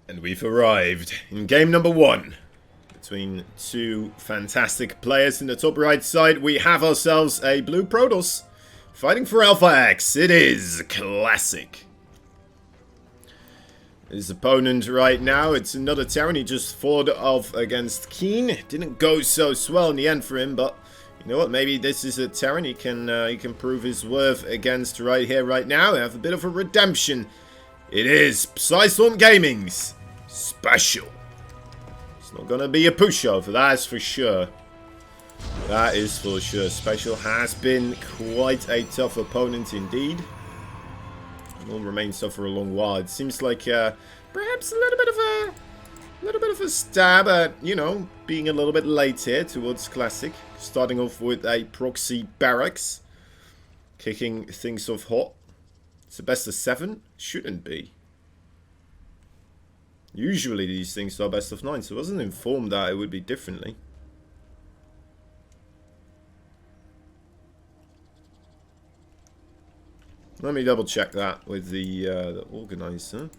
And we've arrived in game number 1. Between two fantastic players in the top right side, we have ourselves a blue Protoss fighting for Alpha X. It is classic. His opponent right now, it's another Terran. He just fought off against Keen. Didn't go so swell in the end for him, but you know what? Maybe this is a Terran he can prove his worth against right here, right now. Have a bit of a redemption. It is Psystorm Gaming's special. It's not gonna be a pushover, that's for sure. That is for sure. Special has been quite a tough opponent indeed. Will remain so for a long while. It seems like perhaps a little bit of a stab at, you know, being a little bit late here towards Classic. Starting off with a proxy barracks, kicking things off hot. It's a best of 7. Shouldn't be. Usually these things are best of 9, so I wasn't informed that it would be differently. Let me double check that with the organizer.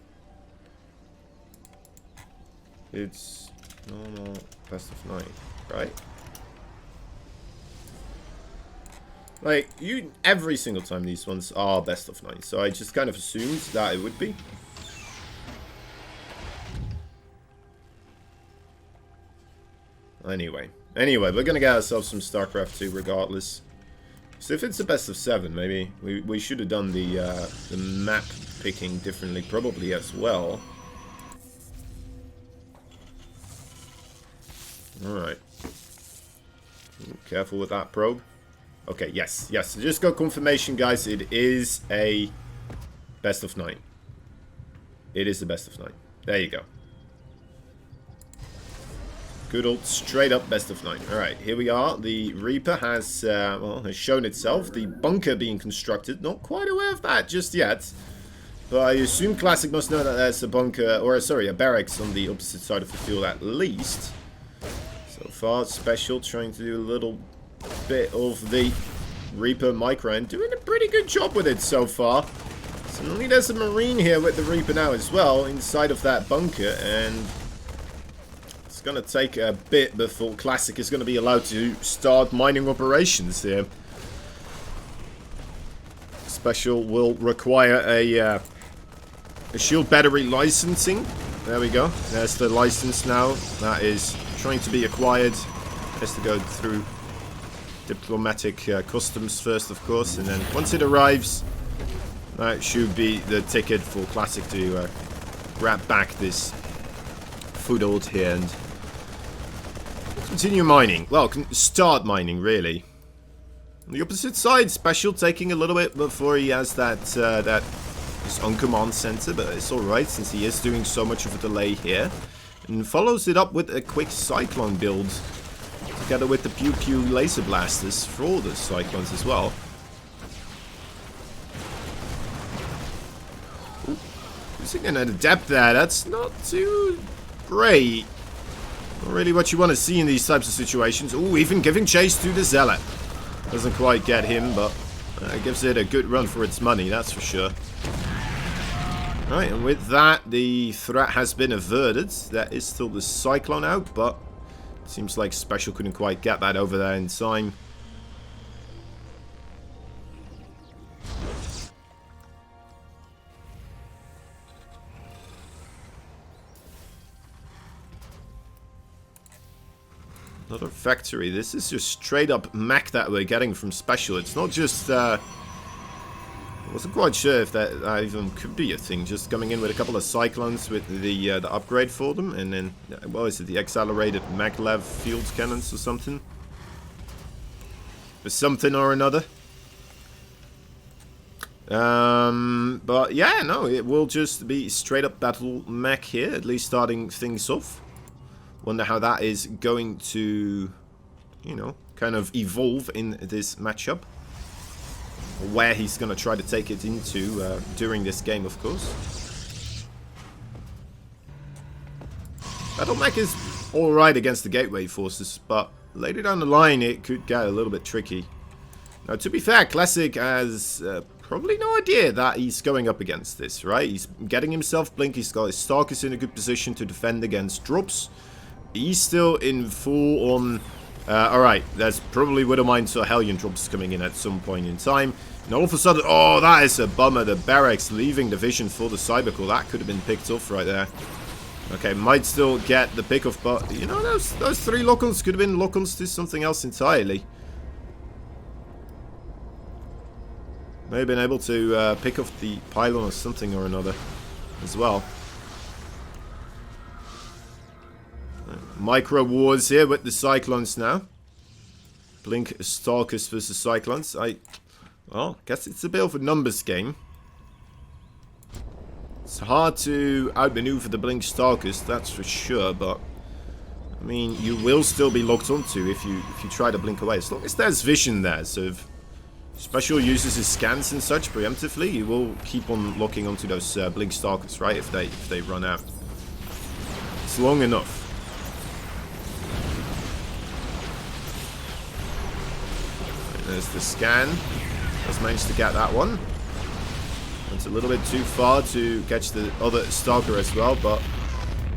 It's normal best of 9, right? Like, every single time these ones are best of 9, so I just kind of assumed that it would be. Anyway, we're gonna get ourselves some StarCraft 2 regardless. So if it's a best of 7, maybe we should have done the map picking differently, probably as well. All right. Careful with that probe. Okay, yes. So just got confirmation, guys. It is a best of 9. It is the best of 9. There you go. Good old straight up best of 9. Alright, here we are. The Reaper has, has shown itself. The bunker being constructed. Not quite aware of that just yet. But I assume Classic must know that there's a bunker, or sorry, a barracks on the opposite side of the field at least. So far, Special trying to do a little bit of the Reaper micro and doing a pretty good job with it so far. Suddenly there's a Marine here with the Reaper now as well, inside of that bunker, and it's going to take a bit before Classic is going to be allowed to start mining operations here. Special will require a shield battery licensing. There we go. There's the license now. That is trying to be acquired. Has to go through diplomatic customs first, of course. And then once it arrives, that should be the ticket for Classic to grab back this foothold here and continue mining. Well, start mining, really. On the opposite side, Special taking a little bit before he has that his own command center, but it's alright since he is doing so much of a delay here. And follows it up with a quick Cyclone build, together with the Pew Pew laser blasters for all the Cyclones as well. Ooh, using an adept there, that's not too great. Not really what you want to see in these types of situations. Ooh, even giving chase to the Zealot. Doesn't quite get him, but gives it a good run for its money, that's for sure. Right, and with that, the threat has been averted. There is still the Cyclone out, but it seems like Special couldn't quite get that over there in time. Another factory. This is just straight up mech that we're getting from Special. It's not just, I wasn't quite sure if that even could be a thing. Just coming in with a couple of Cyclones with the upgrade for them. And then, what is it? The accelerated maglev field cannons or something? For something or another. But yeah, no, it will just be straight up battle mech here. At least starting things off. Wonder how that is going to, you know, kind of evolve in this matchup. Where he's going to try to take it into during this game, of course. Battle mech is alright against the gateway forces, but later down the line it could get a little bit tricky. Now, to be fair, Classic has probably no idea that he's going up against this, right? He's getting himself blink. He's got his Starkers in a good position to defend against drops. He's still in full on... Alright, there's probably Widowmines or Hellion drops coming in at some point in time. And all of a sudden... Oh, that is a bummer. The barracks leaving the vision for the Cybercore. That could have been picked off right there. Okay, might still get the pick-off, but, you know, those 3 lock-ons could have been lock-ons to something else entirely. May have been able to pick off the pylon or something or another as well. Micro wars here with the Cyclones now. Blink Stalkers versus Cyclones. Well, guess it's a bit of a numbers game. It's hard to outmaneuver the Blink Stalkers, that's for sure, but I mean, you will still be locked onto if you try to blink away. As long as there's vision there, so if Special uses his scans and such preemptively, you will keep on locking onto those Blink Stalkers, right? If they run out. It's long enough. Right, there's the scan. Just managed to get that one. Went a little bit too far to catch the other Stalker as well, but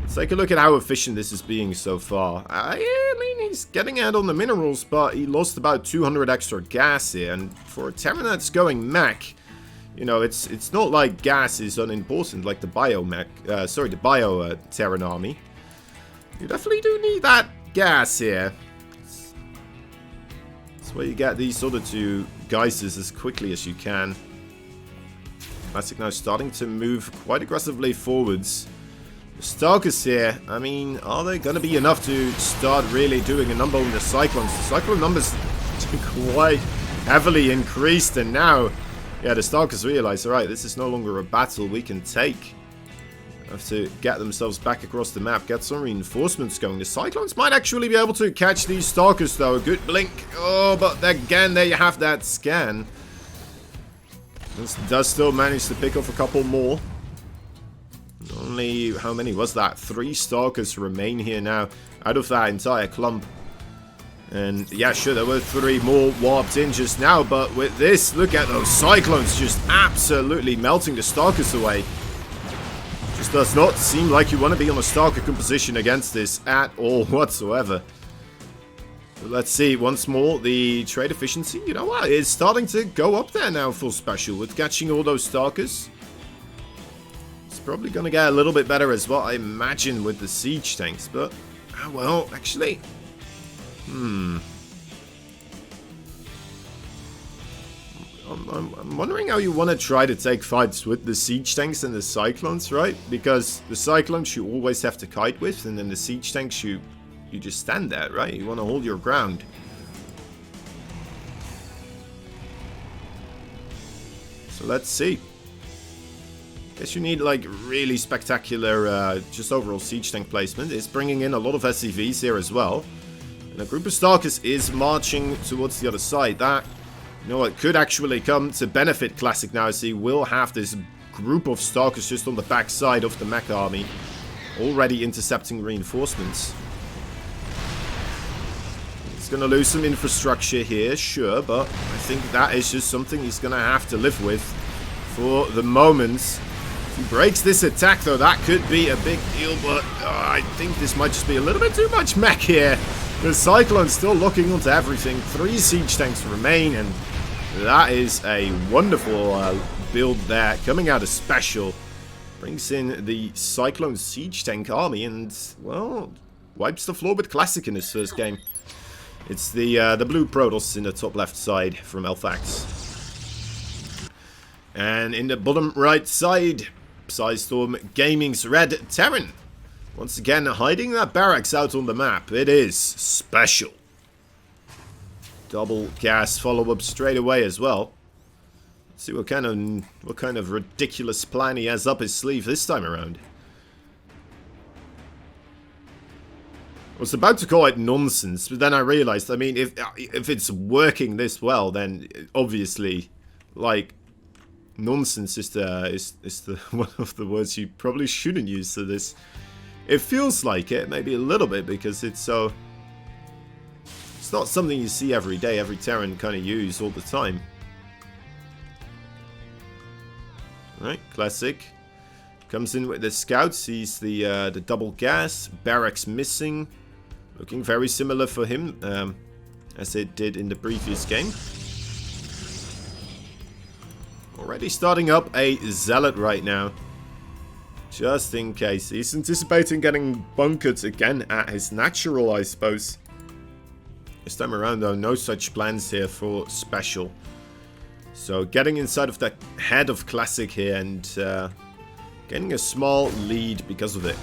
let's take a look at how efficient this is being so far. I mean, he's getting out on the minerals, but he lost about 200 extra gas here, and for a Terran that's going mech, you know, it's not like gas is unimportant like the the bio Terran army. You definitely do need that gas here. That's where you get these other 2 geysers as quickly as you can. Classic now starting to move quite aggressively forwards. The Stalkers here, I mean, are they going to be enough to start really doing a number on the Cyclones? The Cyclone numbers quite heavily increased, and now, yeah, the Stalkers realize, alright, this is no longer a battle we can take. Have to get themselves back across the map, get some reinforcements going. The Cyclones might actually be able to catch these Stalkers, though. A good blink. Oh, but again, there you have that scan. This does still manage to pick off a couple more. Only, how many was that? 3 Stalkers remain here now out of that entire clump. And yeah, sure, there were 3 more warped in just now, but with this, look at those Cyclones just absolutely melting the Stalkers away. Just does not seem like you want to be on a Stalker composition against this at all whatsoever. But let's see, once more, the trade efficiency, you know what, is starting to go up there now for Special with catching all those Stalkers. It's probably going to get a little bit better as well, I imagine, with the siege tanks, but, well, actually, I'm wondering how you want to try to take fights with the siege tanks and the Cyclones, right? Because the Cyclones you always have to kite with, and then the siege tanks you just stand there, right? You want to hold your ground. So let's see. Guess you need like really spectacular just overall siege tank placement. It's bringing in a lot of SCVs here as well. And a group of Stalkers is marching towards the other side. That, you know what, could actually come to benefit Classic now, as he will have this group of Stalkers just on the back side of the mech army, already intercepting reinforcements. He's going to lose some infrastructure here, sure, but I think that is just something he's going to have to live with for the moment. If he breaks this attack, though, that could be a big deal, but I think this might just be a little bit too much mech here. The Cyclone's still locking onto everything. 3 siege tanks remain, and that is a wonderful build there. Coming out of Special. Brings in the Cyclone siege tank army and, well, wipes the floor with Classic in his first game. It's the blue Protoss in the top left side from Elfax. And in the bottom right side, Psystorm Gaming's Red Terran. Once again, hiding that barracks out on the map. It is Special. Double gas follow-up straight away as well. Let's see what kind of ridiculous plan he has up his sleeve this time around. I was about to call it nonsense, but then I realized, I mean, if it's working this well, then obviously, like, nonsense is the one of the words you probably shouldn't use to this. It feels like it, maybe a little bit, because it's so... It's not something you see every day, every Terran kind of use all the time. Right, Classic. Comes in with the scouts, sees the double gas. Barracks missing. Looking very similar for him, as it did in the previous game. Already starting up a Zealot right now. Just in case. He's anticipating getting bunkered again at his natural, I suppose. This time around, though, no such plans here for Special. So getting inside of the head of Classic here and getting a small lead because of it.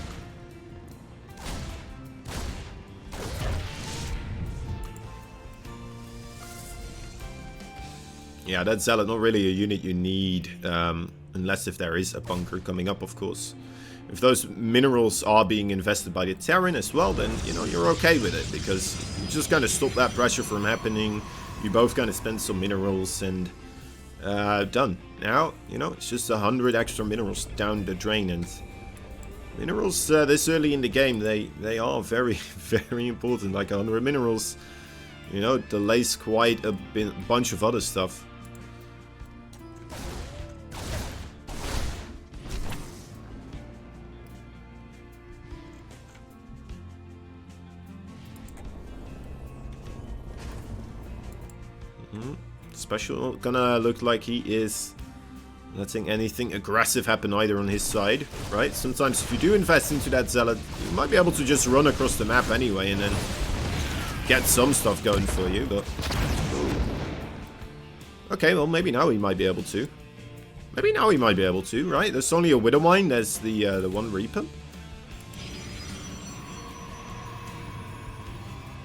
Yeah, that Zealot, not really a unit you need, unless if there is a bunker coming up, of course. If those minerals are being invested by the Terran as well, then, you know, you're okay with it, because you're just going to stop that pressure from happening. You both going to spend some minerals, and done. Now, you know, it's just 100 extra minerals down the drain, and minerals this early in the game, they are very, very important. Like 100 minerals, you know, delays quite a bunch of other stuff. Special gonna look like he is letting anything aggressive happen either on his side, right? Sometimes if you do invest into that Zealot, you might be able to just run across the map anyway and then get some stuff going for you, but... Okay, well, maybe now he might be able to. Maybe now he might be able to, right? There's only a Widowmine, there's the one Reaper.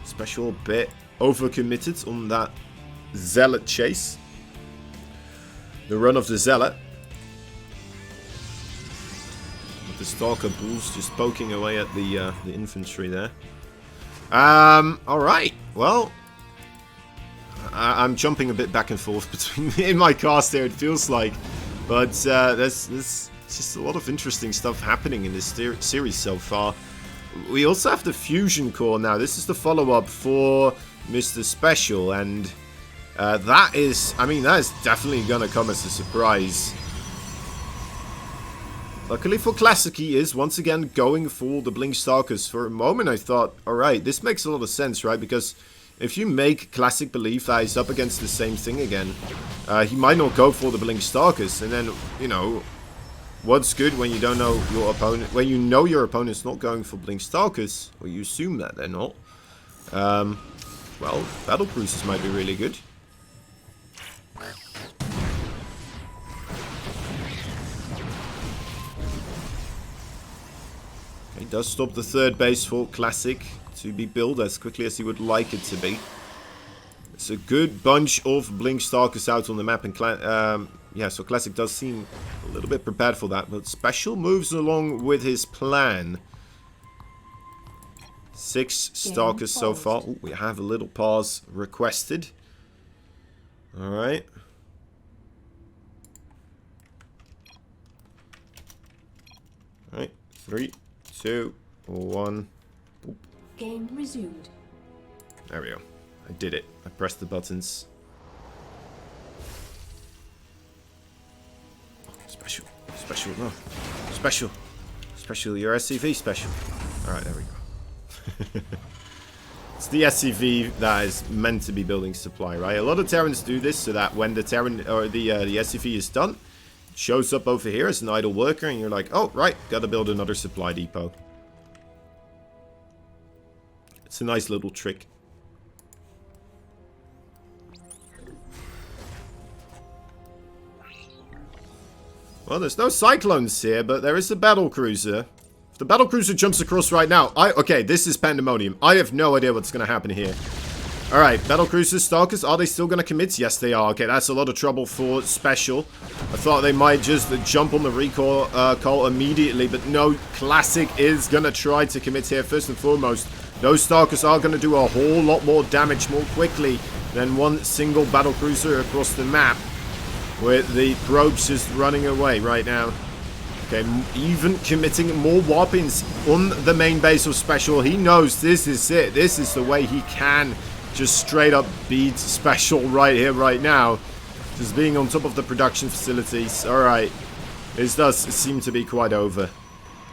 Special bit overcommitted on that Zealot chase. The run of the Zealot. With the Stalker Bulls just poking away at the infantry there. Alright. Well, I'm jumping a bit back and forth between in my cast there, it feels like. But there's just a lot of interesting stuff happening in this series so far. We also have the Fusion Core now. This is the follow-up for Mr. Special, and that is definitely gonna come as a surprise. Luckily for Classic, he is once again going for the Blink Stalkers. For a moment I thought, alright, this makes a lot of sense, right? Because if you make Classic believe that he's up against the same thing again, he might not go for the Blink Stalkers, and then, you know, what's good when you don't know your opponent, when you know your opponent's not going for Blink Stalkers, or you assume that they're not. Well, Battle Cruisers might be really good. He does stop the third base for Classic to be built as quickly as he would like it to be. It's a good bunch of Blink Stalkers out on the map, and yeah, so Classic does seem a little bit prepared for that, but Special moves along with his plan. 6 Stalkers so far. Ooh, we have a little pause requested. Alright. Alright, 3, 2, 1. Oop. Game resumed. There we go. I did it. I pressed the buttons. Special. Special. No. Special. Special. Your SCV special. Alright, there we go. It's the SCV that is meant to be building supply, right? A lot of Terrans do this so that when the Terran or the SCV is done, it shows up over here as an idle worker, and you're like, oh, right, gotta build another supply depot. It's a nice little trick. Well, there's no Cyclones here, but there is a battle cruiser. If the battle cruiser jumps across right now, okay, this is pandemonium. I have no idea what's going to happen here. Alright, battle cruisers, Stalkers, are they still going to commit? Yes, they are. Okay, that's a lot of trouble for Special. I thought they might just jump on the recall call immediately, but no, Classic is going to try to commit here first and foremost. Those Stalkers are going to do a whole lot more damage more quickly than one single battle cruiser across the map, with the probes just running away right now. Okay, even committing more warpings on the main base of Special. He knows this is it. This is the way he can just straight up beat Special right here, right now. Just being on top of the production facilities. Alright. This does seem to be quite over.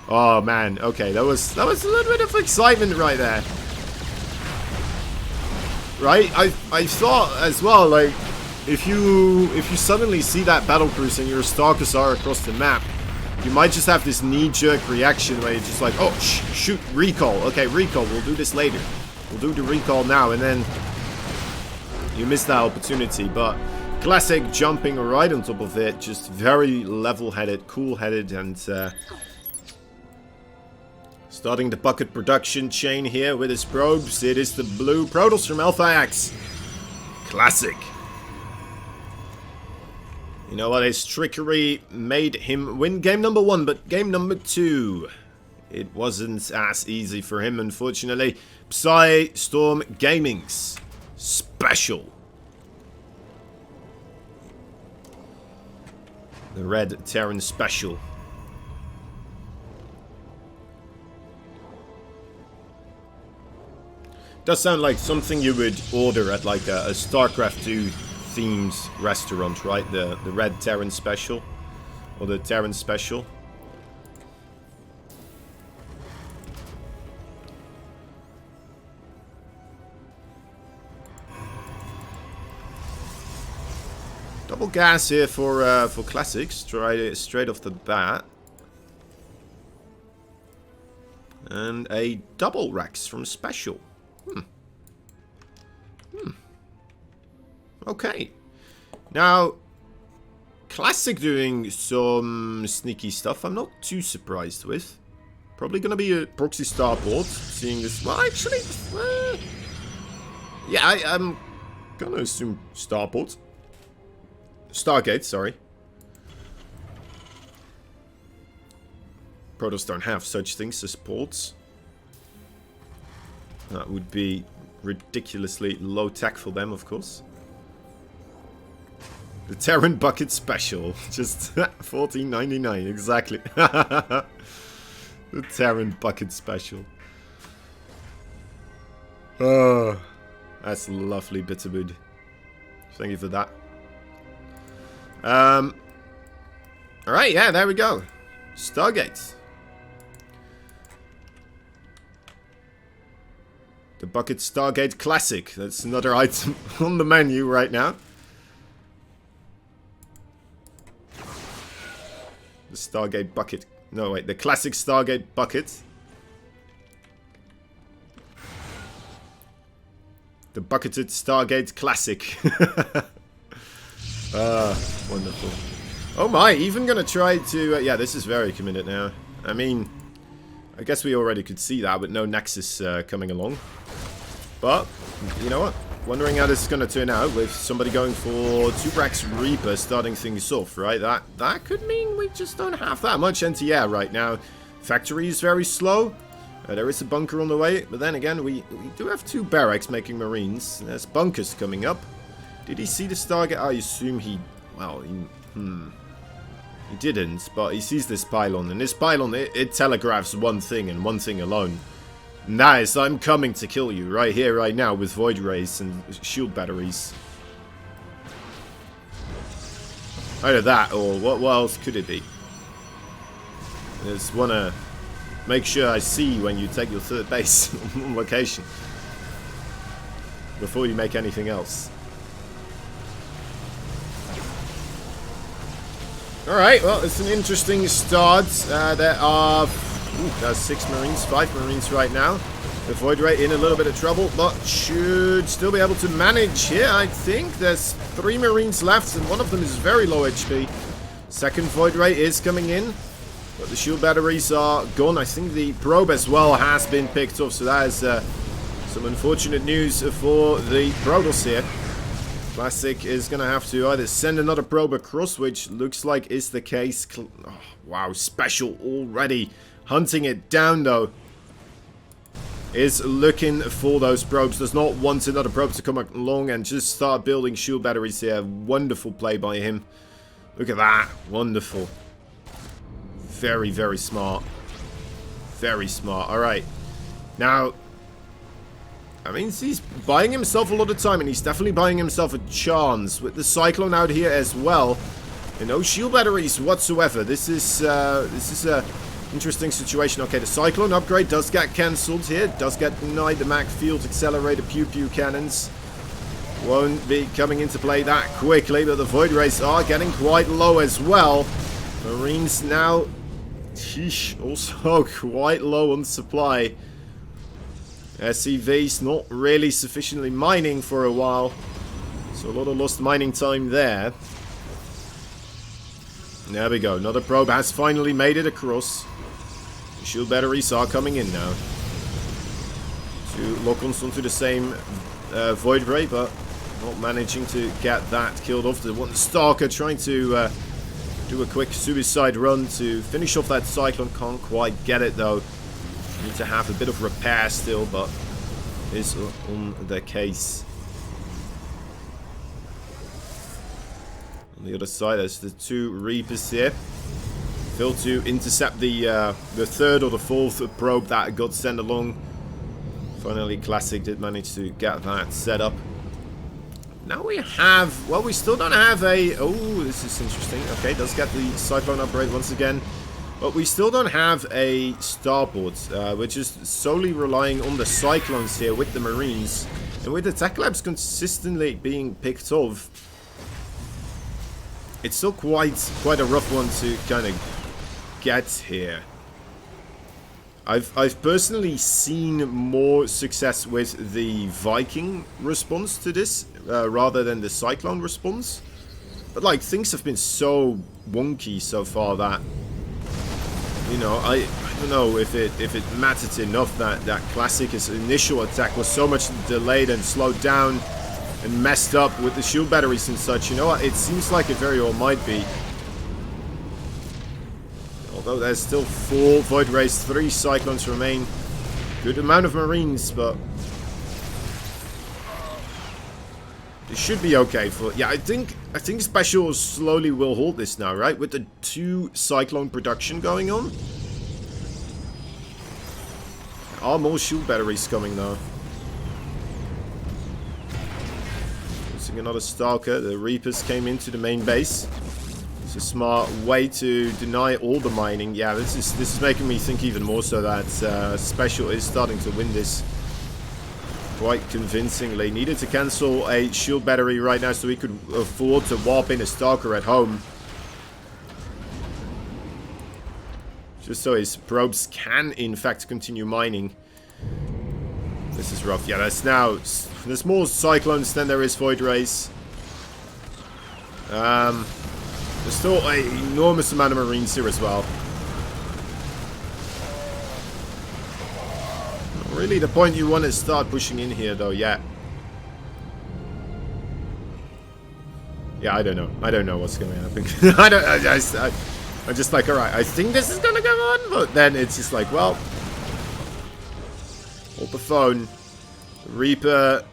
Oh man, okay, that was a little bit of excitement right there. Right? I thought as well, like, if you suddenly see that battlecruiser and your stalkers are across the map, you might just have this knee-jerk reaction where you're just like, oh, shoot, recall. Okay, recall, we'll do this later. We'll do the recall now, and then you miss that opportunity. But classic jumping right on top of it, just very level-headed, cool-headed, and starting the bucket production chain here with his probes. It is the blue Protoss from Alpha X. Classic. You know what, his trickery made him win game number 1, but game number 2, it wasn't as easy for him, unfortunately. Storm Gaming's special. The Red Terran special. Does sound like something you would order at like a StarCraft 2 themed restaurant, right? The Red Terran special. Or the Terran special. Double gas here for classics. Try it straight off the bat. And a double Rex from special. Okay. Now, classic doing some sneaky stuff I'm not too surprised with. Probably gonna be a proxy starport, seeing this. Well, actually, yeah, I'm gonna assume starport. Stargate, sorry. Protoss don't have such things as ports. That would be ridiculously low tech for them, of course. The Terran Bucket Special. Just $14.99, exactly. The Terran Bucket Special. Oh, that's lovely, Bitterwood. Thank you for that. Alright, yeah, there we go. Stargates. The Bucket Stargate Classic. That's another item on the menu right now. The Stargate Bucket. No, wait. The Classic Stargate Bucket. The Bucketed Stargate Classic. Wonderful. Oh my, even gonna try to... yeah, this is very committed now. I mean, I guess we already could see that with no Nexus coming along. But, you know what? Wondering how this is going to turn out with somebody going for 2-Brax Reaper starting things off, right? That could mean we just don't have that much anti-air right now. Factory is very slow. There is a bunker on the way, but then again, we do have 2 barracks making Marines. There's bunkers coming up. Did he see the Stargate? I assume he... well, he didn't, but he sees this pylon. And this pylon, it telegraphs one thing and one thing alone. Nice, I'm coming to kill you right here, right now, with Void Rays and shield batteries. Either that, or what else could it be? I just want to make sure I see when you take your 3rd base on location. Before you make anything else. Alright, well, it's an interesting start. There are... there's 6 Marines, 5 Marines right now. The Void Ray in a little bit of trouble, but should still be able to manage here, I think. There's 3 Marines left, and one of them is very low HP. Second Void Ray is coming in, but the shield batteries are gone. I think the probe as well has been picked off, so that is some unfortunate news for the Protoss here. Classic is going to have to either send another probe across, which looks like is the case. Oh, wow, special already. Hunting it down, though. Is looking for those probes. Does not want another probe to come along and just start building shield batteries here. Wonderful play by him. Look at that. Wonderful. Very, very smart. Very smart. Alright. Now, I mean, he's buying himself a lot of time, and he's definitely buying himself a chance with the Cyclone out here as well. And no shield batteries whatsoever. This is a interesting situation. Okay, the Cyclone upgrade does get cancelled here. Does get denied. The Mag Field Accelerator Pew Pew Cannons won't be coming into play that quickly, but the Void Rays are getting quite low as well. Marines now, also quite low on supply. SCV's not really sufficiently mining for a while, so a lot of lost mining time there. There we go. Another probe has finally made it across. The shield batteries are coming in now to lock onto the same Void Ray, but not managing to get that killed off. The one Stalker trying to do a quick suicide run to finish off that Cyclone. Can't quite get it though. Need to have a bit of repair still, but is on the case. On the other side, there's the two Reapers here. Failed to intercept the third or the fourth probe that got sent along. Finally, Classic did manage to get that set up. Now we have, well, we still don't have a, oh, this is interesting. Okay, does get the Cyclone upgrade once again. But we still don't have a starport. We're just solely relying on the Cyclones here with the Marines. And with the Tech Labs consistently being picked off, it's still quite a rough one to kind of get here. I've personally seen more success with the Viking response to this rather than the Cyclone response. But like, things have been so wonky so far that, you know, I don't know if it mattered enough that Classic's initial attack was so much delayed and slowed down and messed up with the shield batteries and such. You know what? It seems like it very well might be. Although there's still 4 Void Rays, 3 Cyclones remain. Good amount of Marines, but it should be okay for. Yeah, I think Special slowly will hold this now, right? With the 2 Cyclone production going on. There are more shield batteries coming though. Using another Stalker, the Reapers came into the main base. It's a smart way to deny all the mining. Yeah, this is making me think even more so that Special is starting to win this quite convincingly. Needed to cancel a shield battery right now so he could afford to warp in a Stalker at home. Just so his probes can in fact continue mining. This is rough. Yeah, there's more Cyclones than there is Void Rays. There's still an enormous amount of Marines here as well. Not really the point you want to start pushing in here though yet. Yeah, I don't know. I don't know what's going to happen. I'm just like, alright, I think this is going to go on, but then it's just like, well, hold the phone. Reaper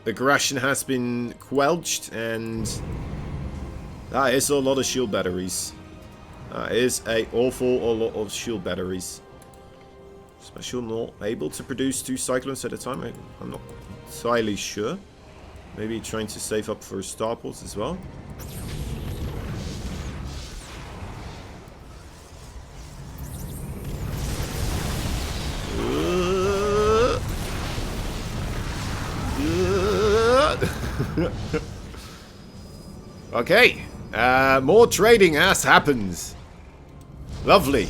aggression has been quelched, and that is a lot of shield batteries. That is an awful lot of shield batteries. Special not able to produce 2 Cyclones at a time. I'm not entirely sure. Maybe trying to save up for starports as well. Okay. More trading has happened. Lovely.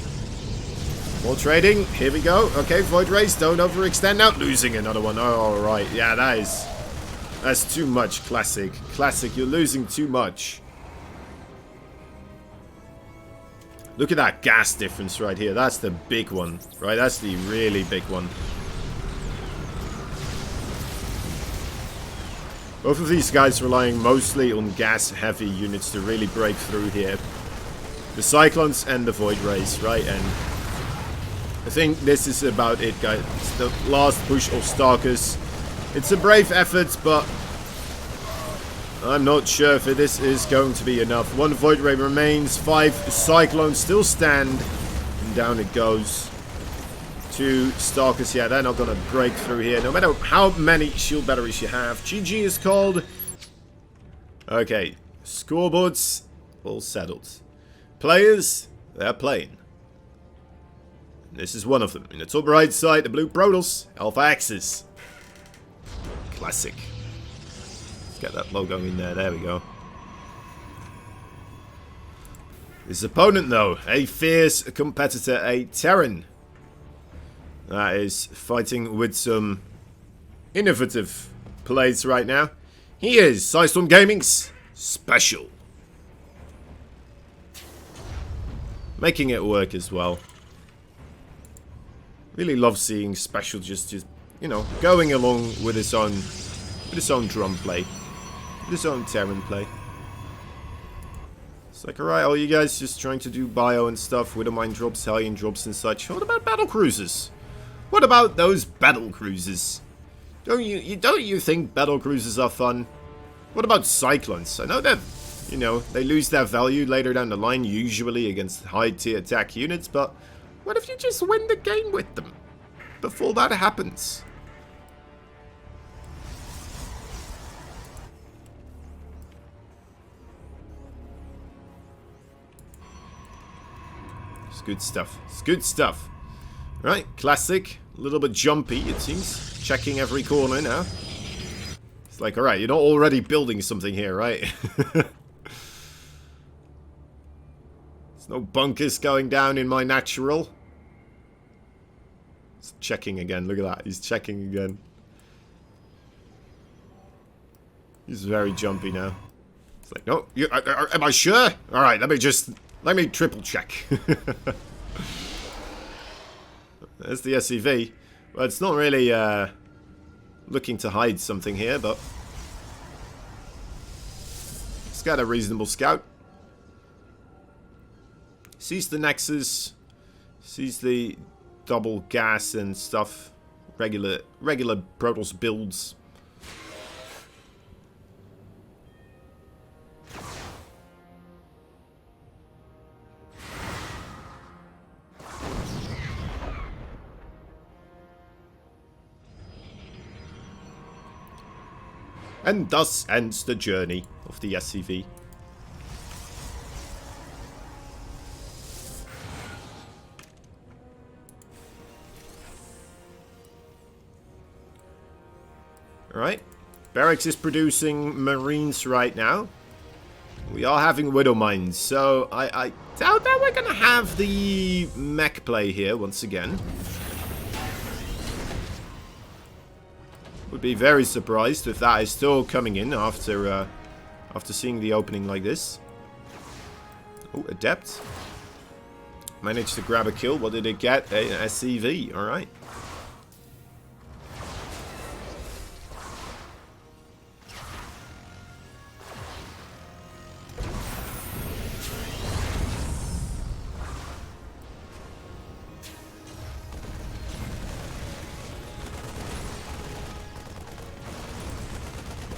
More trading. Here we go. Okay, Void Rays, don't overextend now. Losing another one. Oh, alright. Yeah, that's too much, Classic. Classic, you're losing too much. Look at that gas difference right here. That's the big one, right? That's the really big one. Both of these guys relying mostly on gas-heavy units to really break through here. The Cyclones and the Void Rays, right? And I think this is about it, guys. It's the last push of Stalkers. It's a brave effort, but I'm not sure if this is going to be enough. 1 Void Ray remains, 5 Cyclones still stand, and down it goes. 2 Stalkers, yeah, they're not going to break through here, no matter how many shield batteries you have. GG is called. Okay, scoreboards. all settled. Players, they're playing. This is one of them. In the top right side, the blue Protoss, Alpha Axis. Classic. Let's get that logo in there. There we go. His opponent, though, a fierce competitor, a Terran. That is fighting with some innovative plays right now. He is Sidestorm Gaming's Special. Making it work as well. Really love seeing Special just you know, going along with his own drum play. With his own Terran play. It's like, alright, all you guys just trying to do bio and stuff, Widowmine drops, Hellion drops and such. What about battle cruisers? What about those battle cruisers? Don't you think battle cruisers are fun? What about Cyclones? I know that, you know, they lose their value later down the line, usually against high-tier attack units, but what if you just win the game with them before that happens? It's good stuff. It's good stuff. Right, classic. A little bit jumpy, it seems. Checking every corner now. It's like, alright, you're not already building something here, right? There's no bunkers going down in my natural. It's checking again. Look at that. He's checking again. He's very jumpy now. It's like, no, am I sure? Alright, let me triple check. There's the SCV. Well, it's not really looking to hide something here, but it's got a reasonable scout. Sees the Nexus, sees the double gas and stuff. Regular Protoss builds. And thus ends the journey of the SCV. Alright. Barracks is producing Marines right now. We are having Widow Mines, so I doubt that we're going to have the mech play here once again. Would be very surprised if that is still coming in after seeing the opening like this. Oh, Adept. Managed to grab a kill. What did it get? An SCV. Alright.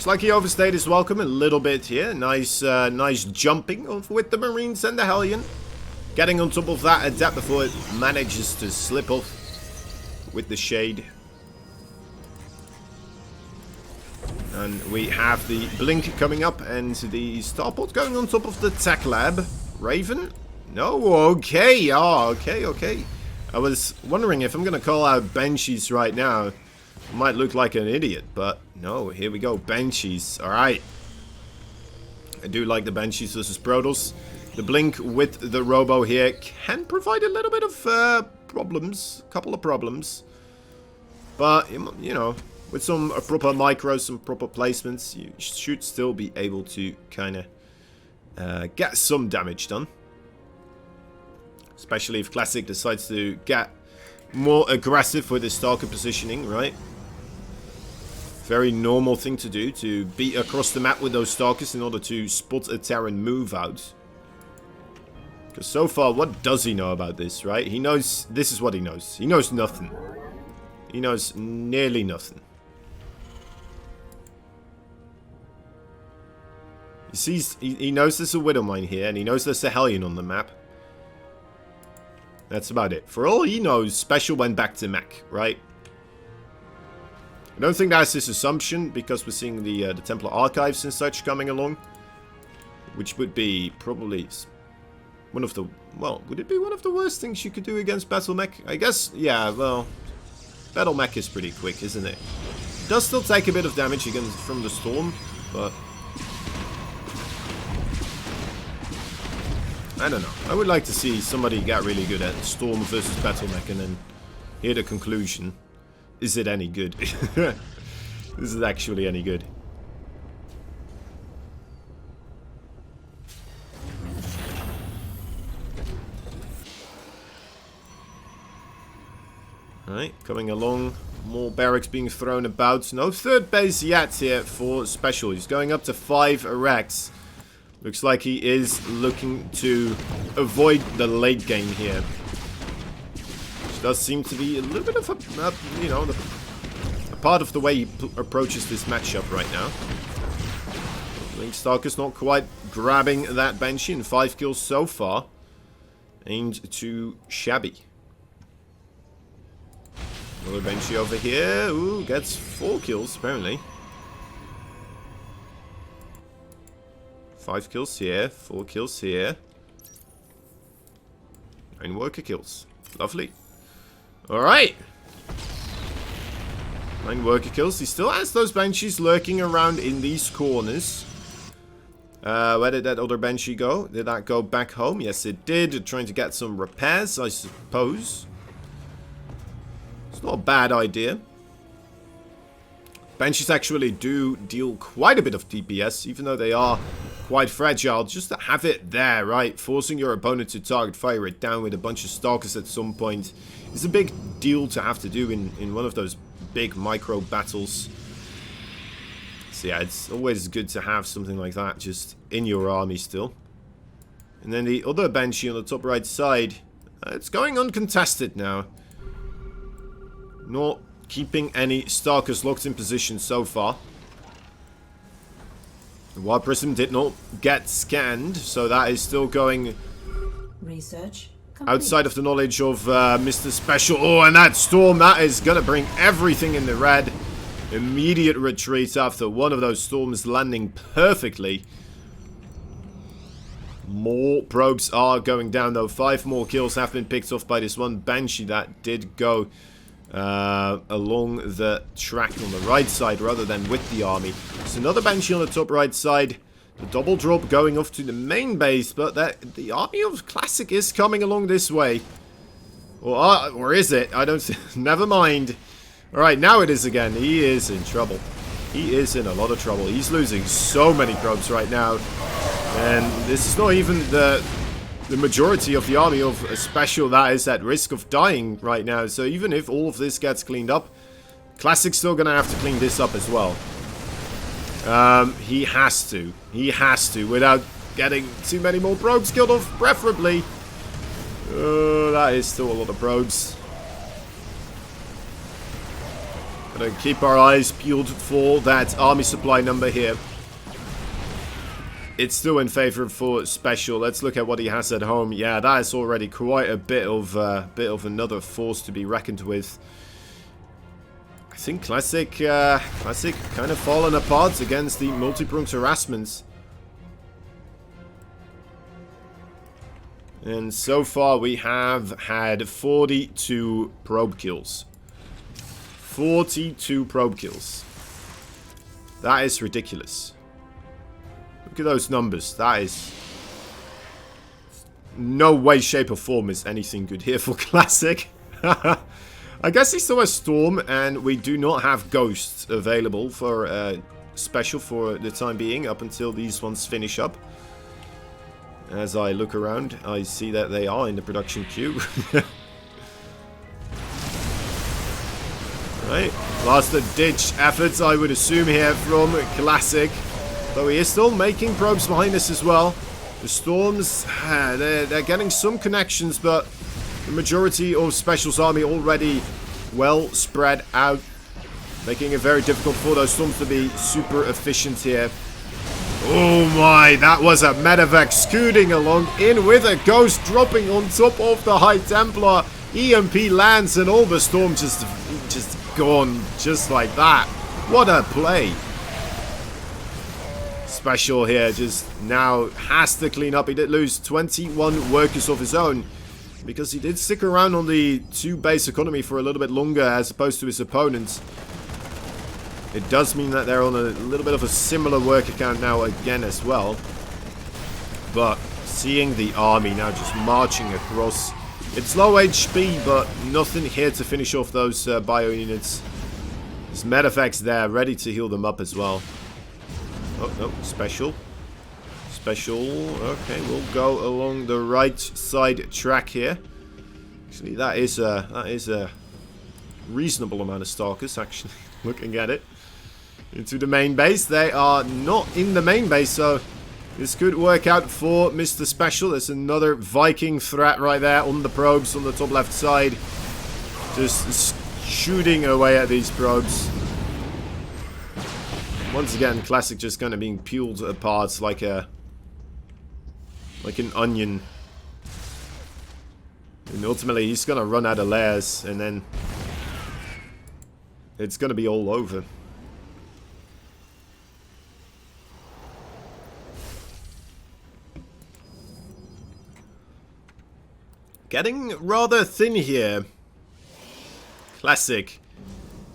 Like he overstayed his welcome a little bit here. Nice jumping with the Marines and the Hellion. Getting on top of that Adept before it manages to slip off with the Shade. And we have the Blink coming up and the Starport going on top of the Tech Lab. Raven? No? Okay. Oh, okay. I was wondering if I'm going to call out Banshees right now. Might look like an idiot, but no, here we go. Banshees. Alright. I do like the Banshees versus Protoss. The Blink with the Robo here can provide a little bit of problems. A couple of problems. But, you know, with some proper micros, some proper placements, you should still be able to kind of get some damage done. Especially if Classic decides to get more aggressive with his Stalker positioning, right? Very normal thing to do, to be across the map with those Stalkers in order to spot a Terran move out. Because so far, what does he know about this, right? He knows, this is what he knows. He knows nothing. He knows nearly nothing. He sees, he knows there's a Widow Mine here, and he knows there's a Hellion on the map. That's about it. For all he knows, Special went back to mech, right? I don't think that's his assumption, because we're seeing the Templar Archives and such coming along. which would be probably one of the... Well, would it be one of the worst things you could do against Battle Mech? I guess, yeah, well, Battle Mech is pretty quick, isn't it? It does still take a bit of damage against from the Storm, but... I don't know. I would like to see somebody get really good at Storm versus Battle Mech and then hear the conclusion. Is it any good? Is it actually any good? Alright, coming along. More barracks being thrown about. No third base yet here for Special. He's going up to 5 erects. Looks like he is looking to avoid the late game here. Which does seem to be a little bit of a, you know, a part of the way he approaches this matchup right now. Link Stalker's not quite grabbing that Banshee, and 5 kills so far. Aimed to Shabby. Another Banshee over here. Ooh, gets 4 kills apparently. 5 kills here, 4 kills here. 9 worker kills. Lovely. Alright. 9 worker kills. He still has those Banshees lurking around in these corners. Where did that other Banshee go? Did that go back home? Yes, it did. Trying to get some repairs, I suppose. It's not a bad idea. Banshees actually do deal quite a bit of DPS, even though they are quite fragile. Just to have it there, right? Forcing your opponent to target fire it down with a bunch of Stalkers at some point is a big deal to have to do in one of those big micro battles. So yeah, it's always good to have something like that just in your army still. And then the other Banshee on the top right side, it's going uncontested now. Not keeping any Stalkers locked in position so far. The Wild Prism did not get scanned, so that is still going research complete. Outside of the knowledge of Mr. Special. Oh, and that Storm, that is going to bring everything in the red. Immediate retreat after one of those Storms landing perfectly. More probes are going down though. 5 more kills have been picked off by this one Banshee that did go along the track on the right side rather than with the army. There's another Banshee on the top right side. The double drop going off to the main base, but the army of Classic is coming along this way. Or is it? I don't... Never mind. Alright, now it is again. He is in trouble. He is in a lot of trouble. He's losing so many probes right now. And this is not even the majority of the army of Special that is at risk of dying right now. So even if all of this gets cleaned up, Classic's still gonna have to clean this up as well. He has to. He has to, without getting too many more probes killed off, preferably. That is still a lot of probes. Gotta keep our eyes peeled for that army supply number here. It's still in favor for Special. Let's look at what he has at home. Yeah, that is already quite a bit of another force to be reckoned with. I think Classic kind of fallen apart against the multi-pronged harassments. And so far we have had 42 probe kills. 42 probe kills. That is ridiculous. Look at those numbers. That is... no way, shape or form is anything good here for Classic. I guess he still has Storm, and we do not have Ghosts available for Special for the time being, up until these ones finish up. As I look around, I see that they are in the production queue. Right, last-ditch efforts, I would assume, here from Classic. Though he is still making probes behind us as well. The Storms, they're getting some connections, but the majority of Special's army already well spread out. Making it very difficult for those Storms to be super efficient here. Oh my, that was a Medevac scooting along in with a Ghost dropping on top of the High Templar. EMP lands and all the Storm just gone just like that. What a play. Special here just now has to clean up. He did lose 21 workers of his own because he did stick around on the 2 base economy for a little bit longer as opposed to his opponents. It does mean that they're on a little bit of a similar work account now again as well. But seeing the army now just marching across. It's low HP, but nothing here to finish off those bio units. There's medevac's there, ready to heal them up as well. Oh, no, special. Special. Okay, we'll go along the right side track here. Actually, that is a reasonable amount of stalkers, actually, looking at it. Into the main base. They are not in the main base, so this could work out for Mr. Special. There's another Viking threat right there on the probes on the top left side. Just shooting away at these probes. Once again, Classic just kind of being peeled apart like an onion. And ultimately, he's going to run out of layers, and then it's going to be all over. Getting rather thin here. Classic.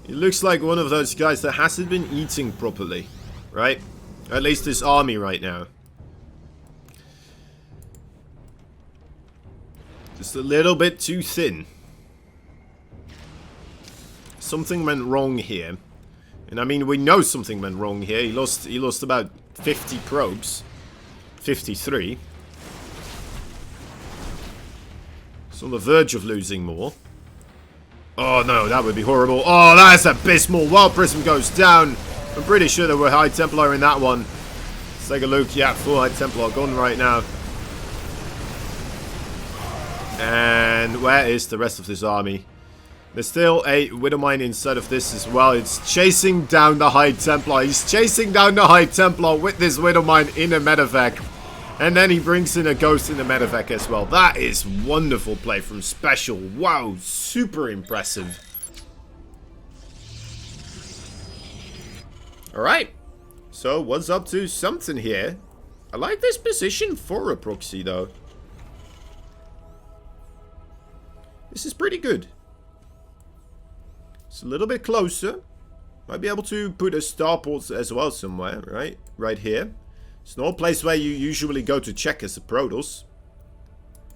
He looks like one of those guys that hasn't been eating properly. Right? At least this army right now. Just a little bit too thin. Something went wrong here. And I mean, we know something went wrong here. He lost about 50 probes. 53. On the verge of losing more. Oh no, that would be horrible. Oh, that's abysmal. While Prism goes down. I'm pretty sure there were High Templar in that one. Let's take a look. Yeah, full High Templar gone right now. And where is the rest of this army? There's still a Widowmine inside of this as well. It's chasing down the High Templar. He's chasing down the High Templar with this Widowmine in a medevac. And then he brings in a ghost in the medevac as well. That is wonderful play from Special. Wow, super impressive. Alright. So, what's up to something here? I like this position for a proxy, though. This is pretty good. It's a little bit closer. Might be able to put a starport as well somewhere, right? Right here. It's not a place where you usually go to check as a Protoss.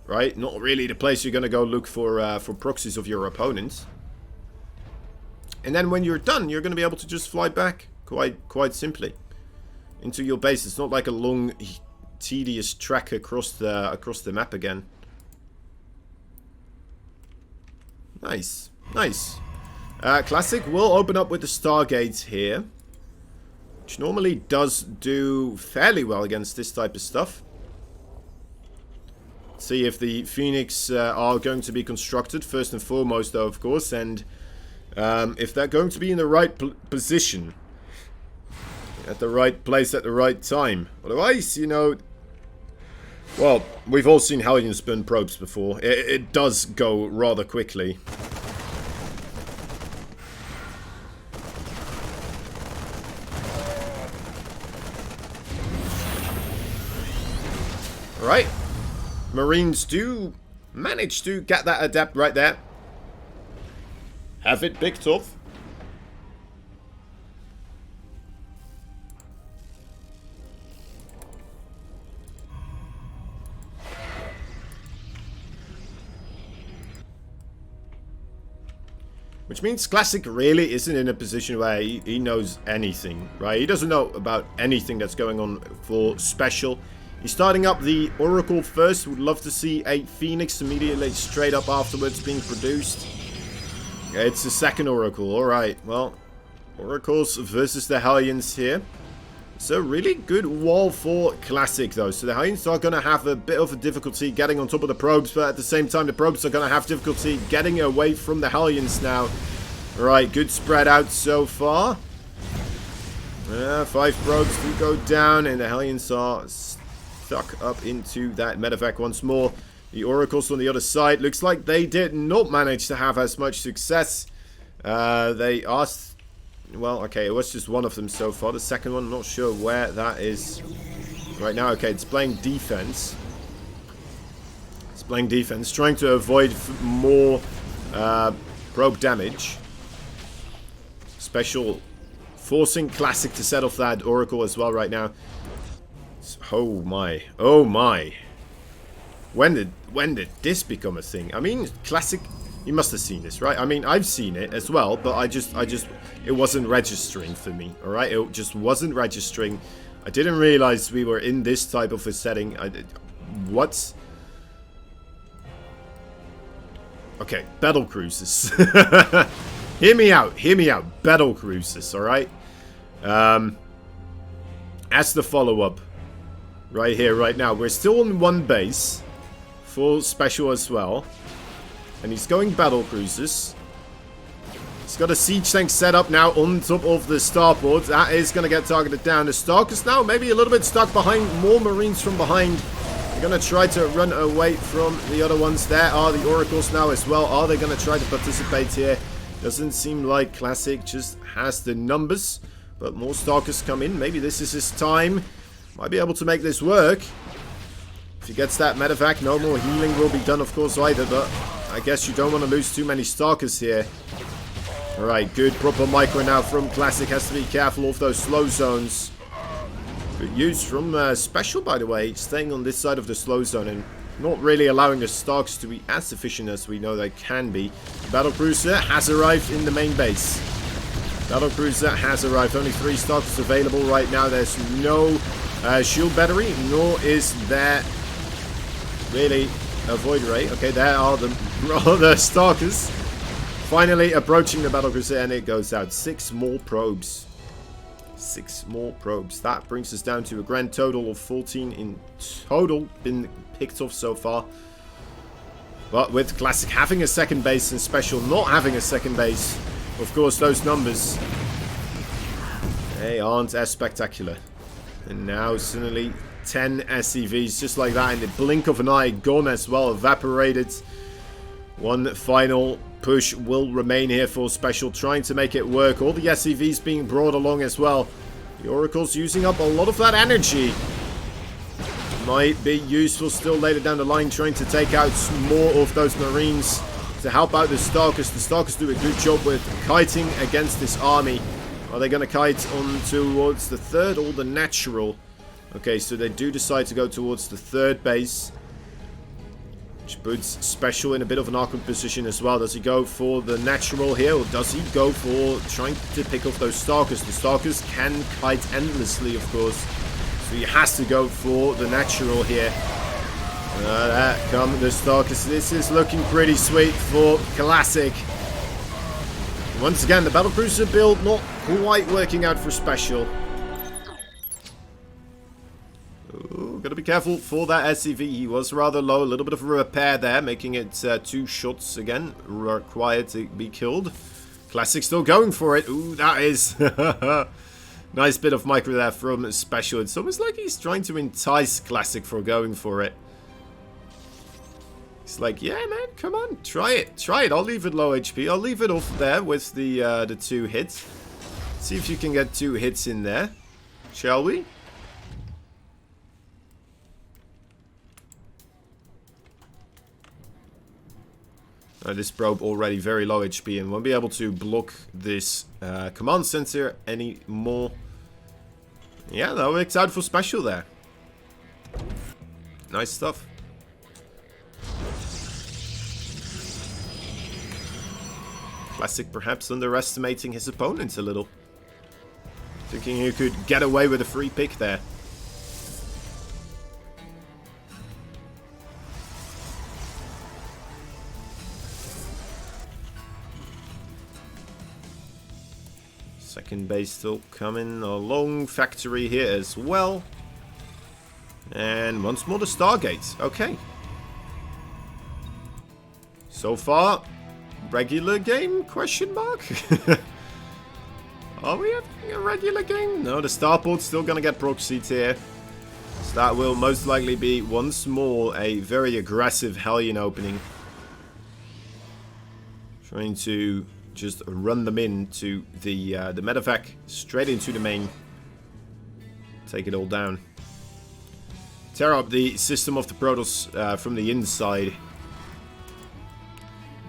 Right? Not really the place you're gonna go look for proxies of your opponents. And then when you're done, you're gonna be able to just fly back quite simply into your base. It's not like a long, tedious trek across the map again. Nice, nice. Classic will open up with the Stargate here. Which normally does do fairly well against this type of stuff. See if the Phoenix are going to be constructed, first and foremost, though, of course. And if they're going to be in the right position. At the right place at the right time. Otherwise, you know... Well, we've all seen Hellions burn probes before. It does go rather quickly. Right, Marines do manage to get that adept right there. Have it picked off. Which means Classic really isn't in a position where he knows anything, right? He doesn't know about anything that's going on for Special. He's starting up the Oracle first. Would love to see a Phoenix immediately straight up afterwards being produced. It's the second Oracle. Alright, well, Oracles versus the Hellions here. It's a really good wall for Classic, though. So the Hellions are going to have a bit of a difficulty getting on top of the probes, but at the same time, the probes are going to have difficulty getting away from the Hellions now. Alright, good spread out so far. 5 probes do go down, and the Hellions are stuck up into that medevac once more. The Oracles on the other side. Looks like they did not manage to have as much success. They are Well, okay, it was just one of them so far. The second one, I'm not sure where that is right now. Okay, it's playing defense. It's playing defense, trying to avoid more probe damage. Special forcing Classic to set off that Oracle as well right now. Oh my. Oh my. When did this become a thing? I mean, Classic, you must have seen this, right? I mean, I've seen it as well, but it wasn't registering for me, alright? It just wasn't registering. I didn't realize we were in this type of a setting. What? Okay, battle cruises. Hear me out, battle cruises, alright? As the follow-up, right here, right now, we're still on one base. Full special as well. And he's going battle cruises. He's got a siege tank set up now on top of the starport. That is going to get targeted down. The Stalkers now maybe a little bit stuck behind. More Marines from behind. They're going to try to run away from the other ones. There are the Oracles now as well. Are they going to try to participate here? Doesn't seem like Classic just has the numbers. But more Stalkers come in. Maybe this is his time. Might be able to make this work. If he gets that medevac, no more healing will be done, of course, either. But I guess you don't want to lose too many Stalkers here. Alright, good proper micro now from Classic. Has to be careful of those slow zones. Good use from Special, by the way. Staying on this side of the slow zone and not really allowing the Stalkers to be as efficient as we know they can be. The Battlecruiser has arrived in the main base. Battlecruiser has arrived. Only 3 Stalkers available right now. There's no shield battery, nor is there really a void ray. Okay, there are the Stalkers. Finally approaching the Battlecruiser, and it goes out. 6 more probes. 6 more probes. That brings us down to a grand total of 14 in total been picked off so far. But with Classic having a second base and Special not having a second base, of course those numbers, they aren't as spectacular. And now suddenly 10 SCVs just like that in the blink of an eye, gone as well, evaporated. One final push will remain here for Special, trying to make it work. All the SCVs being brought along as well. The Oracle's using up a lot of that energy. Might be useful still later down the line, trying to take out more of those Marines to help out the Stalkers. The Stalkers do a good job with kiting against this army. Are they going to kite on towards the third or the natural? Okay, so they do decide to go towards the third base, which puts Special in a bit of an awkward position as well. Does he go for the natural here, or does he go for trying to pick off those Stalkers? The Stalkers can kite endlessly, of course, so he has to go for the natural here. There come the Stalkers. This is looking pretty sweet for Classic. Once again, the Battlecruiser build not quite working out for Special. Ooh, gotta be careful for that SCV. He was rather low. A little bit of a repair there, making it 2 shots again required to be killed. Classic still going for it. Ooh, that is nice bit of micro there from Special. It's almost like he's trying to entice Classic for going for it. He's like, yeah, man, come on, try it, try it. I'll leave it low HP. I'll leave it off there with the 2 hits. See if you can get 2 hits in there, shall we? This probe already very low HP and won't be able to block this command center anymore. Yeah, that works out for Special there. Nice stuff. Classic perhaps underestimating his opponent a little. Thinking he could get away with a free pick there. Second base still coming along. Factory here as well. And once more the Stargate. Okay. So far, regular game? Question mark? Are we having a regular game? No, the starport's still gonna get proxied here. So that will most likely be once more a very aggressive Hellion opening. Trying to just run them into the medevac, straight into the main. Take it all down. Tear up the system of the Protoss from the inside.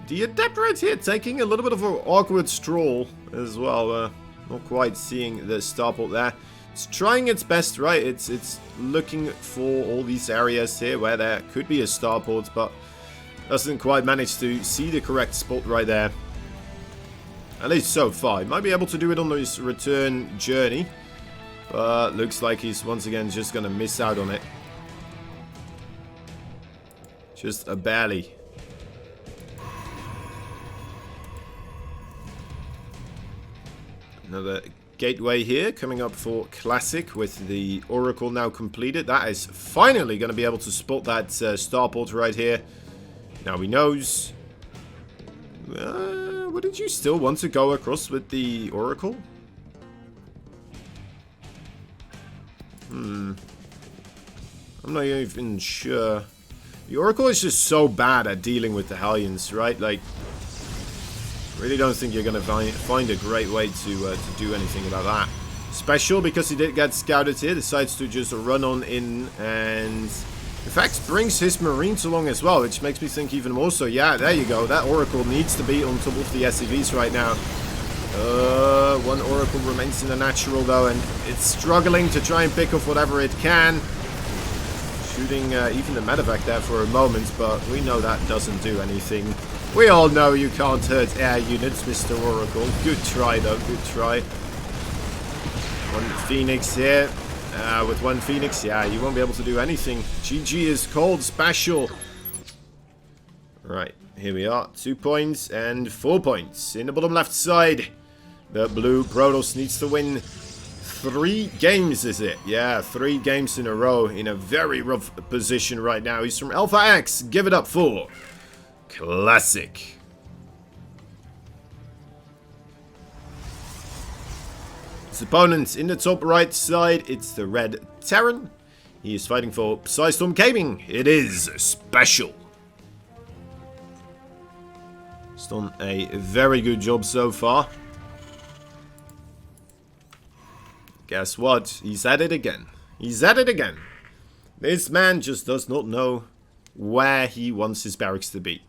The Adept right here taking a little bit of an awkward stroll as well. Not quite seeing the starport there. It's trying its best, right? It's looking for all these areas here where there could be a starport, but doesn't quite manage to see the correct spot right there. At least so far. He might be able to do it on his return journey, but looks like he's once again just going to miss out on it. Just barely. Another gateway here coming up for Classic with the Oracle now completed. That is finally going to be able to spot that starport right here. Now he knows. Wouldn't you still want to go across with the Oracle? I'm not even sure. The Oracle is just so bad at dealing with the Hellions, right? Like, really don't think you're going to find a great way to do anything about that. Special, because he did get scouted here, decides to just run on in and, in fact, brings his Marines along as well, which makes me think even more so. Yeah, there you go. That Oracle needs to be on top of the SCVs right now. One Oracle remains in the natural, though, and it's struggling to try and pick off whatever it can. Shooting even the medevac there for a moment, but we know that doesn't do anything. We all know you can't hurt air units, Mr. Oracle. Good try, though. Good try. One Phoenix here. With one Phoenix, yeah, you won't be able to do anything. GG is called special. Right, here we are. 2 points and 4 points. In the bottom left side, the blue Protoss needs to win 3 games, is it? Yeah, 3 games in a row in a very rough position right now. He's from Alpha X. Give it up for Classic. His opponent in the top right side, it's the red Terran. He is fighting for Psystorm Gaming. It is special. He's done a very good job so far. Guess what? He's at it again. He's at it again. This man just does not know where he wants his barracks to be.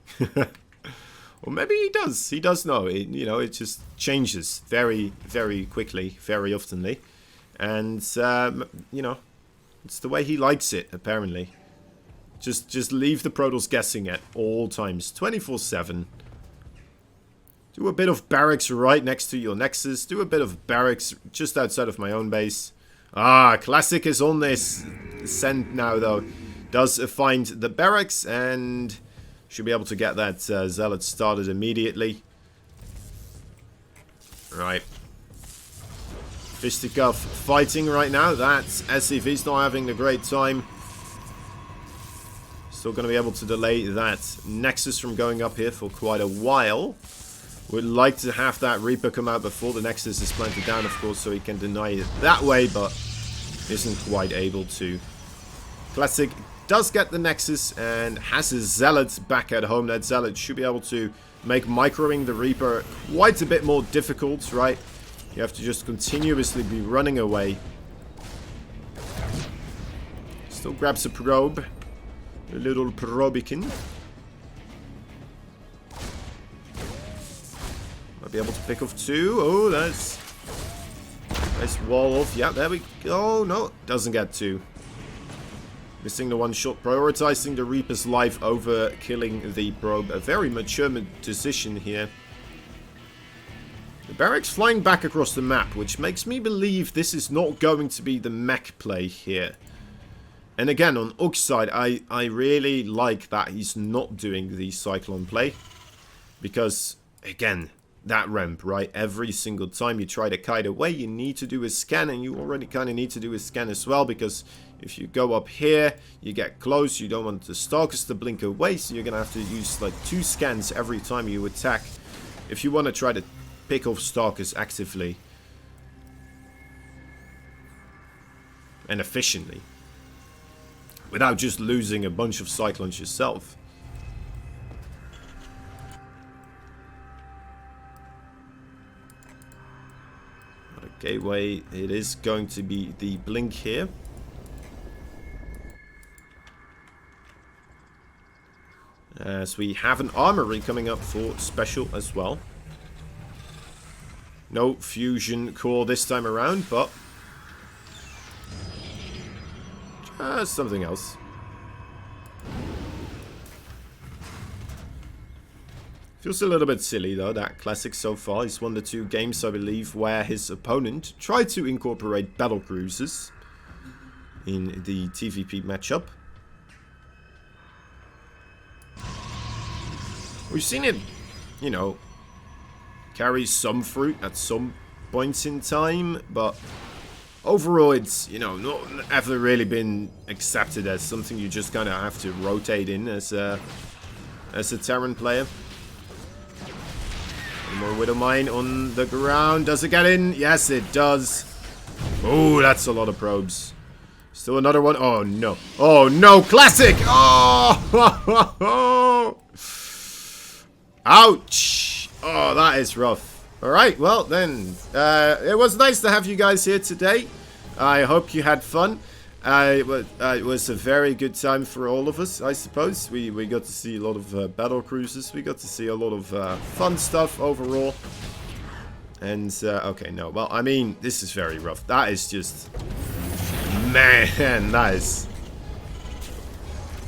Or maybe he does. He does know. You know, it just changes very, very quickly, very oftenly. And, you know, it's the way he likes it, apparently. Just leave the Protoss guessing at all times. 24/7. Do a bit of barracks right next to your Nexus. Do a bit of barracks just outside of my own base. Ah, Classic is on this ascent now, though. Does find the barracks and should be able to get that Zealot started immediately. Right. Fisticuff fighting right now. That's SCV's not having a great time. Still going to be able to delay that Nexus from going up here for quite a while. Would like to have that Reaper come out before the Nexus is planted down, of course, so he can deny it that way, but isn't quite able to. Classic does get the Nexus and has his Zealot back at home. That Zealot should be able to make microing the Reaper quite a bit more difficult, right? You have to just continuously be running away. Still grabs a probe. A little probikin. Might be able to pick off 2. Oh, that's... Nice wall off. Yeah, there we go. No, doesn't get 2. Missing the one shot, prioritizing the Reaper's life over killing the probe. A very mature decision here. The barracks flying back across the map, which makes me believe this is not going to be the mech play here. And again, on Ook's side, I really like that he's not doing the Cyclone play. Because, again, that ramp, right? Every single time you try to kite away, you need to do a scan, and you already kind of need to do a scan as well, because if you go up here, you get close, you don't want the Stalkers to blink away, so you're going to have to use like 2 scans every time you attack if you want to try to pick off Stalkers actively and efficiently without just losing a bunch of Cyclones yourself. Gateway, it is going to be the blink here. As we have an armory coming up for special as well. No fusion core this time around, but just something else. Feels a little bit silly though, that classic so far. He's won the 2 games, I believe, where his opponent tried to incorporate battle cruisers in the TVP matchup. We've seen it, you know, carry some fruit at some points in time, but overall it's, you know, not ever really been accepted as something you just kind of have to rotate in as a Terran player. One more Widow Mine on the ground. Does it get in? Yes, it does. Oh, that's a lot of probes. Still another one. Oh, no. Oh, no. Classic. Oh, ouch. Oh, that is rough. All right. Well, then, it was nice to have you guys here today. I hope you had fun. It was a very good time for all of us, I suppose. We got to see a lot of battle cruises. We got to see a lot of fun stuff overall. And, okay, no. Well, I mean, this is very rough. That is just... Man, that is...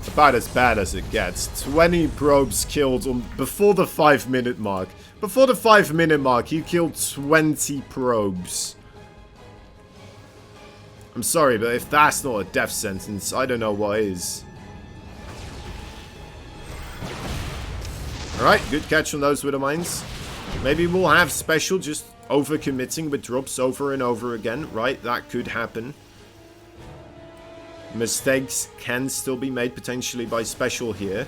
about as bad as it gets. 20 probes killed before the 5-minute mark. Before the 5-minute mark, you killed 20 probes. I'm sorry, but if that's not a death sentence, I don't know what is. Alright, good catch on those Widow Mines. Maybe we'll have special just overcommitting with drops over and over again, right? That could happen. Mistakes can still be made potentially by special here.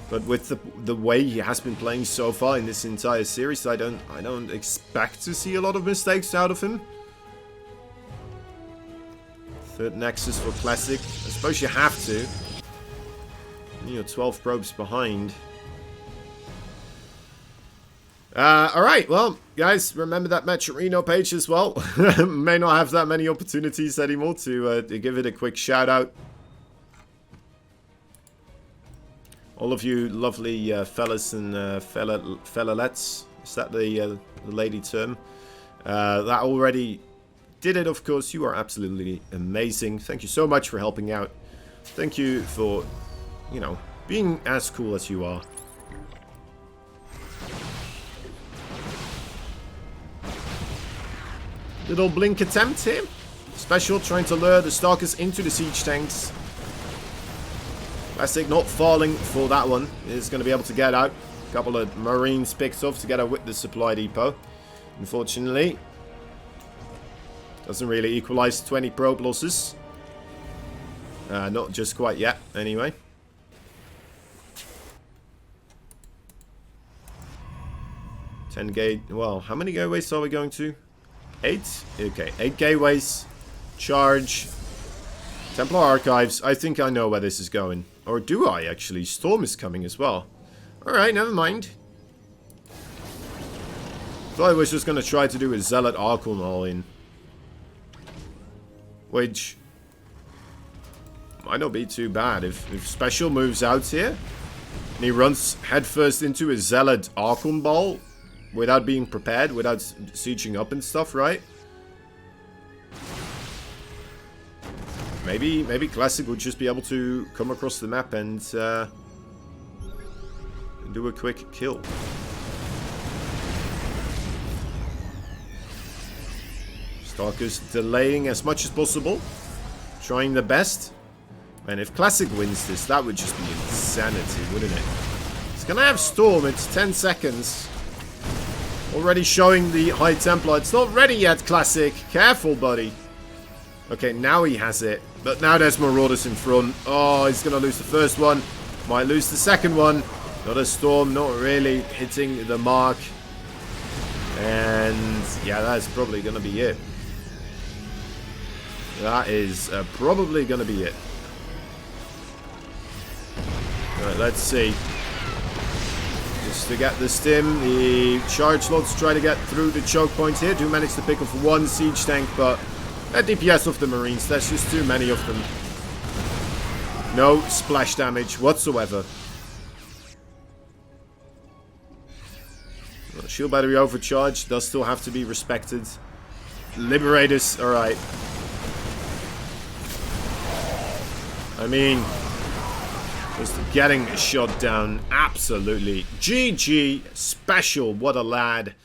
But with the way he has been playing so far in this entire series, I don't expect to see a lot of mistakes out of him. Third Nexus for Classic. I suppose you have to. You're 12 probes behind. Alright, well, guys, remember that Matcherino page as well. May not have that many opportunities anymore to give it a quick shout out. All of you lovely fellas and fellalettes. Is that the lady term? That already did it, of course. You are absolutely amazing. Thank you so much for helping out. Thank you for, you know, being as cool as you are. Little blink attempt here. Special trying to lure the Stalkers into the siege tanks. Classic not falling for that one. Is going to be able to get out. A couple of Marines picked off together with the supply depot. Unfortunately. Doesn't really equalize 20 probe losses. Not just quite yet, anyway. Well, how many gateways are we going to? 8? Okay, 8 gateways. Charge. Templar Archives. I think I know where this is going. Or do I, actually? Storm is coming as well. Alright, never mind. Thought I was just going to try to do a Zealot Archon all in. Which might not be too bad. If Special moves out here and he runs headfirst into a Zealot Archon ball without being prepared, without sieging up and stuff, right? Maybe Classic would just be able to come across the map and do a quick kill. Stalkers delaying as much as possible. Trying the best. And if Classic wins this, that would just be insanity, wouldn't it? It's gonna have Storm, it's 10 seconds. Already showing the High Templar. It's not ready yet, Classic. Careful, buddy. Okay, now he has it. But now there's Marauders in front. Oh, he's gonna lose the first one. Might lose the second one. Not a Storm, not really hitting the mark. And yeah, that's probably gonna be it. That is probably going to be it. Alright, let's see. Just to get the stim, the charge lots try to get through the choke points here. Do manage to pick off one siege tank, but that DPS of the Marines, that's just too many of them. No splash damage whatsoever. Well, shield battery overcharge does still have to be respected. Liberators, alright. I mean, just getting a shot down, absolutely. GG, special, what a lad.